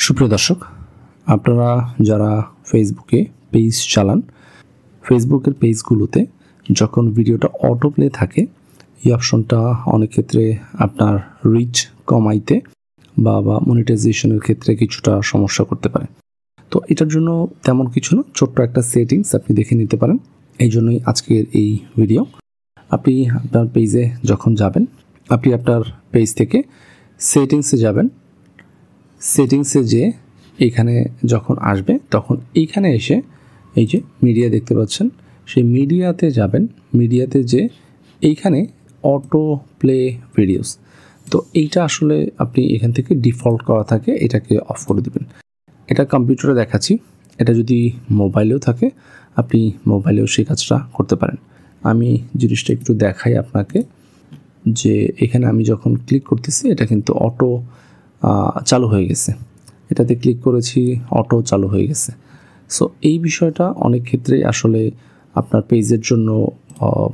সুপ্রিয় দর্শক, আপনারা যারা ফেসবুকে পেজ চালান, ফেসবুকের পেজগুলোতে যখন ভিডিওটা অটো প্লে থাকে, এই অপশনটা অনেক ক্ষেত্রে আপনার রিচ কমাইতে বা মনিটাইজেশনের ক্ষেত্রে কিছুটা সমস্যা করতে পারে। তো এটার জন্য তেমন কিছু না, ছোট্ট একটা সেটিংস আপনি দেখে নিতে পারেন। এই জন্যই আজকের এই ভিডিও। আপনি আপনার পেজে যখন যাবেন, আপনি আপনার পেজ থেকে সেটিংসে যাবেন। সেটিংসে যে এইখানে যখন আসবে তখন এইখানে এসে এই যে মিডিয়া দেখতে পাচ্ছেন, সেই মিডিয়াতে যাবেন। মিডিয়াতে যে এইখানে অটো প্লে ভিডিওস, তো এইটা আসলে আপনি এখান থেকে ডিফল্ট করা থাকে, এটাকে অফ করে দিবেন। এটা কম্পিউটারে দেখাচ্ছি, এটা যদি মোবাইলেও থাকে আপনি মোবাইলেও সেই কাজটা করতে পারেন। আমি জিনিসটা একটু দেখাই আপনাকে, যে এখানে আমি যখন ক্লিক করতেছি এটা কিন্তু অটো চালু হয়ে গেছে। এটাতে ক্লিক করেছি, অটো চালু হয়ে গেছে। সো এই বিষয়টা অনেক ক্ষেত্রেই আসলে আপনার পেজের জন্য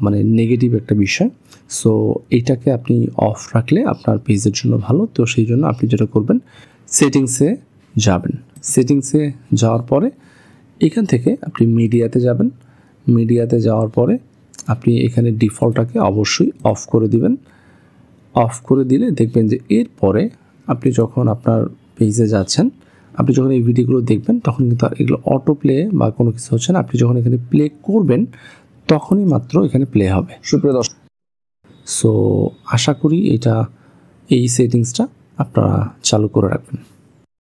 মানে নেগেটিভ একটা বিষয়। সো এইটাকে আপনি অফ রাখলে আপনার পেজের জন্য ভালো। তো সেই জন্য আপনি যেটা করবেন, সেটিংসে যাবেন। সেটিংসে যাওয়ার পরে এখান থেকে আপনি মিডিয়াতে যাবেন। মিডিয়াতে যাওয়ার পরে আপনি এখানে ডিফল্টটাকে অবশ্যই অফ করে দিবেন। অফ করে দিলে দেখবেন যে এরপরে আপনি যখন আপনার পেজে যাচ্ছেন, আপনি যখন এই ভিডিওগুলো দেখবেন তখন কিন্তু আর এগুলো অটো প্লে বা কোনো কিছু হচ্ছে না। আপনি যখন এখানে প্লে করবেন তখনই মাত্র এখানে প্লে হবে। সুপ্রিয় দর্শক, সো আশা করি এই সেটিংসটা আপনারা চালু করে রাখবেন।